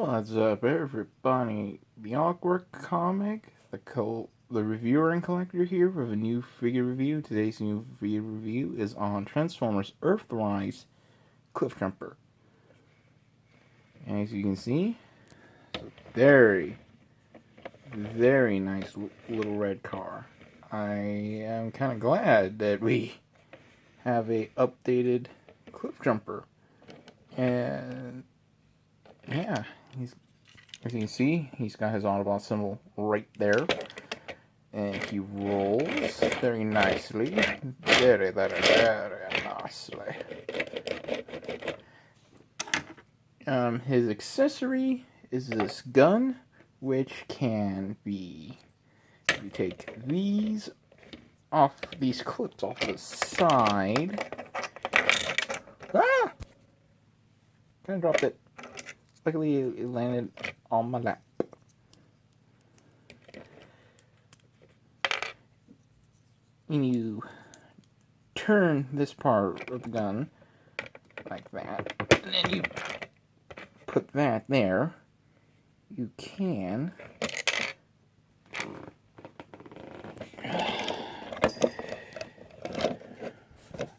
What's up, everybody? The Awkward comic, the reviewer and collector here with a new figure review. Today's new figure review is on Transformers Earthrise CliffJumper. And as you can see, very, very nice little red car. I am kind of glad that we have a updated CliffJumper. And yeah, as you can see, he's got his Autobot symbol right there. And he rolls very nicely. Very, very, very nicely. His accessory is this gun, which can be, you take these clips off the side. Ah! Kind of dropped it. Luckily, it landed on my lap. And you turn this part of the gun like that, and then you put that there. You can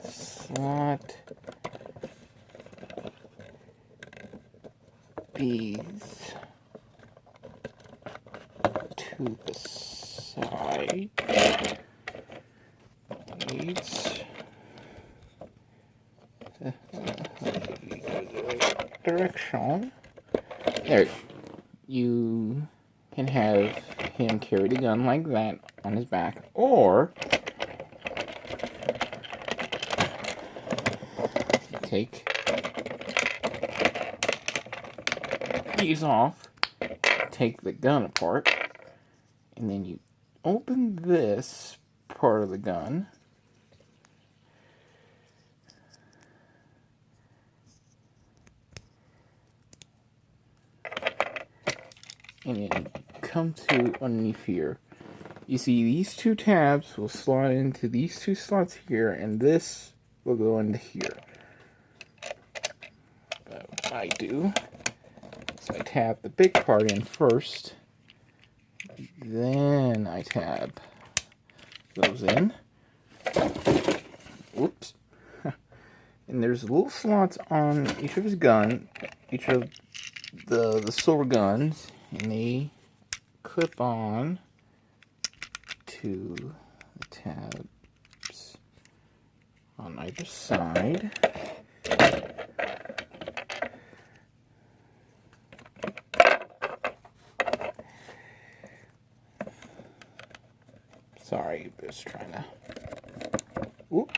slot these to the side. Direction. There. You can have him carry the gun like that on his back, or take these off, take the gun apart, and then you open this part of the gun, and then come to underneath here. You see these two tabs will slot into these two slots here, and this will go into here. But what I do is I tab the big part in first, then I tab those in. Whoops. And there's little slots on each of his gun, each of the silver guns, and they clip on to the tabs on either side. Sorry, just trying to. Oop.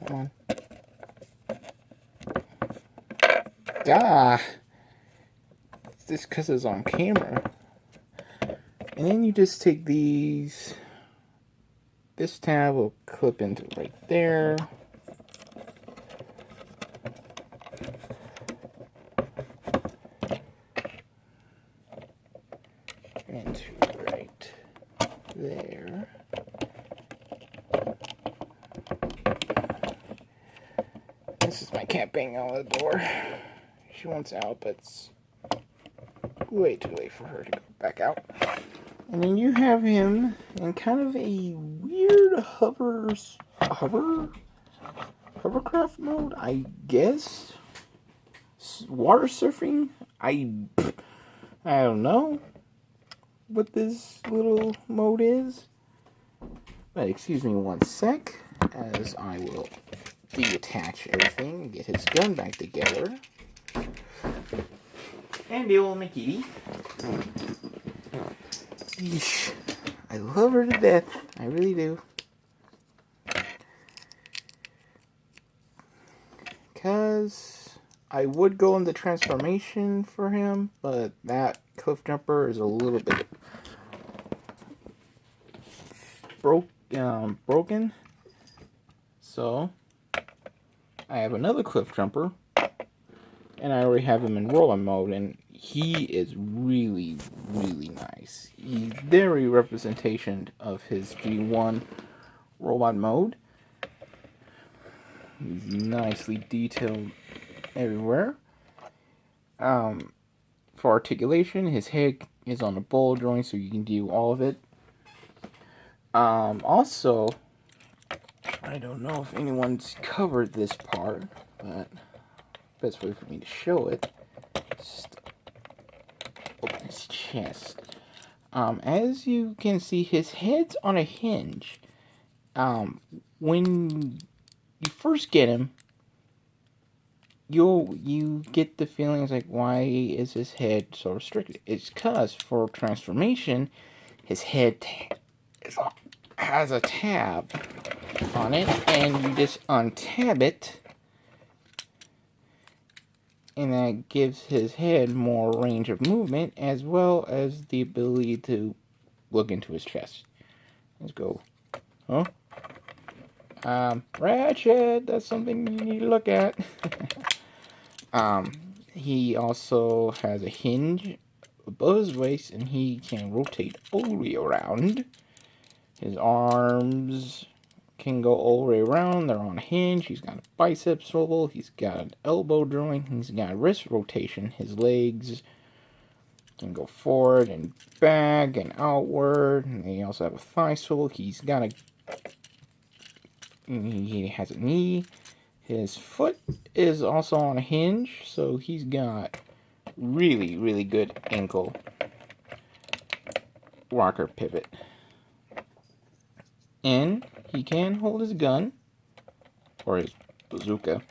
Come on. Ah! It's just because it's on camera. And then you just take these. This tab will clip into right there. Into right there. This is my cat banging on the door. She wants out, but it's way too late for her to go back out. And then you have him in kind of a weird hovercraft mode, I guess. Water surfing? I don't know what this little mode is. But excuse me one sec, as I will deattach everything and get his gun back together. And the old Mickey. Yeesh. I love her to death. I really do. Because I would go into transformation for him, but that CliffJumper is a little bit broken. So I have another CliffJumper, and I already have him in robot mode, and he is really, really nice. He's very representation of his G1 robot mode. He's nicely detailed everywhere. For articulation, his head is on a ball joint, so you can do all of it. Also, I don't know if anyone's covered this part, but best way for me to show it is just open his chest. As you can see, his head's on a hinge. When you first get him, you get the feelings like, why is his head so restricted? It's because for transformation, his head has a tab on it, and you just untab it, and that gives his head more range of movement as well as the ability to look into his chest. Let's go. Huh? Ratchet, that's something you need to look at. He also has a hinge above his waist, and he can rotate all the way around. His arms can go all the way around. They're on a hinge. He's got a bicep swivel. He's got an elbow joint. He's got wrist rotation. His legs can go forward and back and outward. And they also have a thigh swivel. He has a knee. His foot is also on a hinge, so he's got really, really good ankle rocker pivot. And he can hold his gun, or his bazooka.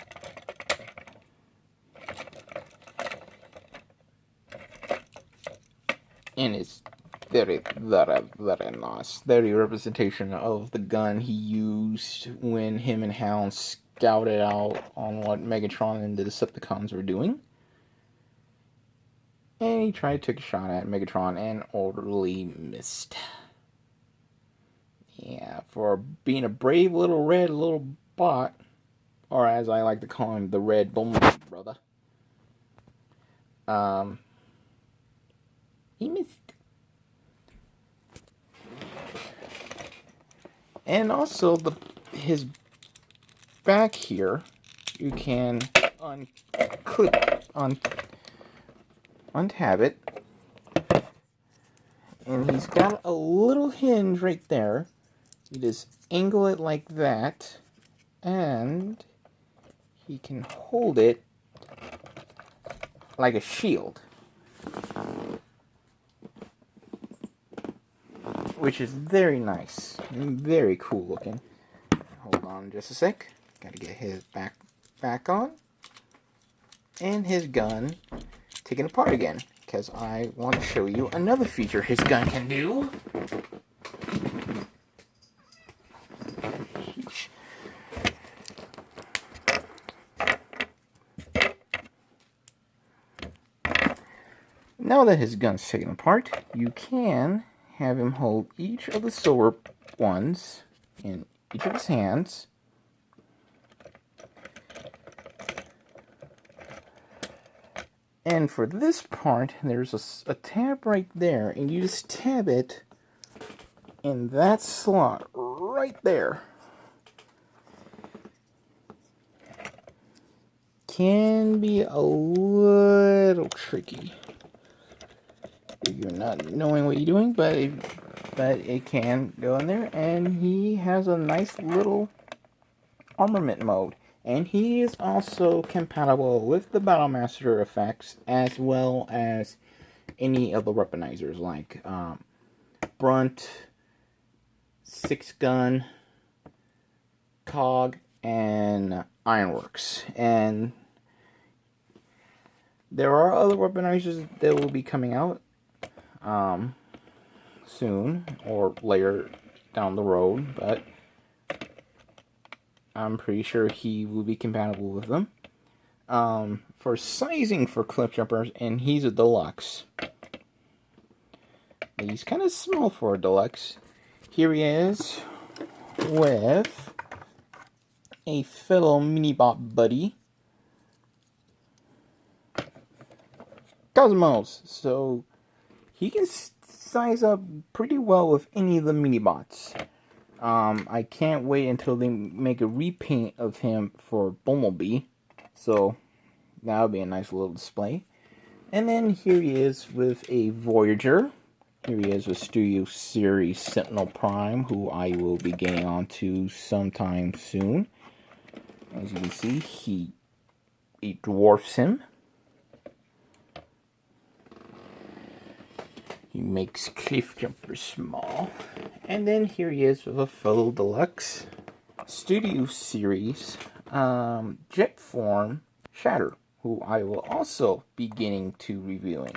And it's very, very, very nice. Very representation of the gun he used when him and Hound scouted out on what Megatron and the Decepticons were doing. And he tried to take a shot at Megatron and utterly missed. Yeah, for being a brave little red little bot, or as I like to call him, the Red Bumblebee brother. He missed. And also his back here, you can untab it, and he's got a little hinge right there. You just angle it like that, and he can hold it like a shield, which is very nice and very cool looking. Hold on just a sec. Gotta get his back on, and his gun taken apart again, because I want to show you another feature his gun can do. Now that his gun's taken apart, you can have him hold each of the silver ones in each of his hands. And for this part, there's a tab right there, and you just tab it in that slot right there. Can be a little tricky if you're not knowing what you're doing, but it can go in there. And he has a nice little armament mode, and he is also compatible with the Battlemaster effects as well as any of the weaponizers like Brunt, 6-gun, Cog, and Ironworks. And there are other weaponizers that will be coming out soon or later down the road, but I'm pretty sure he will be compatible with them. For sizing for CliffJumpers, and he's a deluxe. He's kind of small for a deluxe. Here he is with a fellow Minibot buddy, Cosmos. So he can size up pretty well with any of the Minibots. I can't wait until they make a repaint of him for Bumblebee. So that'll be a nice little display. And then here he is with a Voyager. Here he is with Studio Series Sentinel Prime, who I will be getting onto sometime soon. As you can see, he dwarfs him. He makes CliffJumper small. And then here he is with a fellow Delux Studio Series Jet Form Shatter, who I will also be getting to reviewing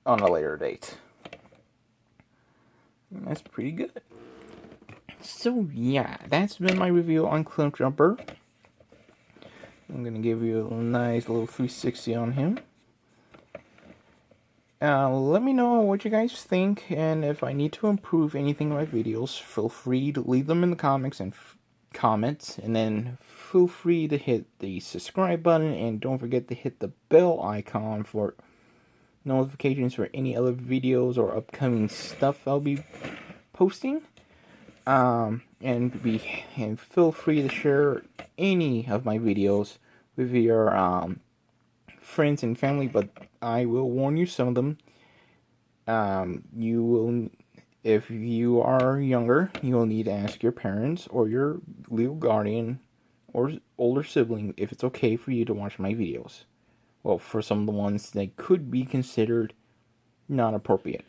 on a later date. And that's pretty good. So yeah, that's been my review on CliffJumper. I'm going to give you a nice little 360 on him. Let me know what you guys think, and if I need to improve anything in my videos, feel free to leave them in the comments, and then feel free to hit the subscribe button, and don't forget to hit the bell icon for notifications for any other videos or upcoming stuff I'll be posting. And feel free to share any of my videos with your friends and family, but I will warn you, some of them, you will, if you are younger, you will need to ask your parents or your legal guardian or older sibling if it's okay for you to watch my videos. Well, for some of the ones that could be considered not appropriate.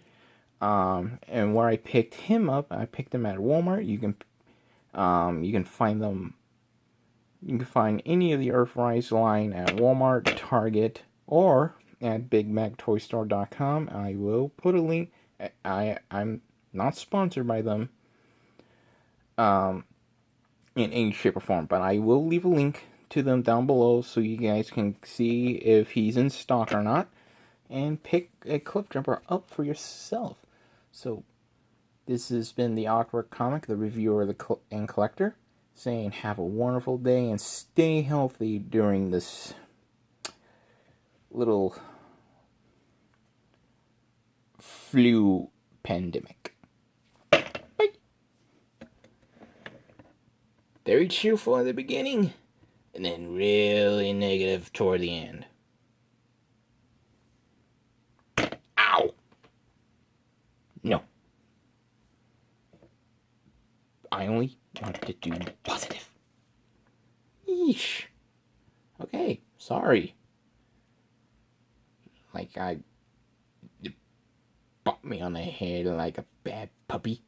And where I picked him up, I picked him at Walmart. You can find them. You can find any of the Earthrise line at Walmart, Target, or at BigMacToyStore.com. I will put a link. I'm not sponsored by them in any shape or form, but I will leave a link to them down below so you guys can see if he's in stock or not, and pick a CliffJumper up for yourself. So this has been the Awkward Comic, the reviewer and collector, saying have a wonderful day and stay healthy during this little flu pandemic. Bye. Very cheerful at the beginning, and then really negative toward the end. Ow! No. I only want to do positive. Yeesh. Okay, sorry. Like I bought me on the head like a bad puppy.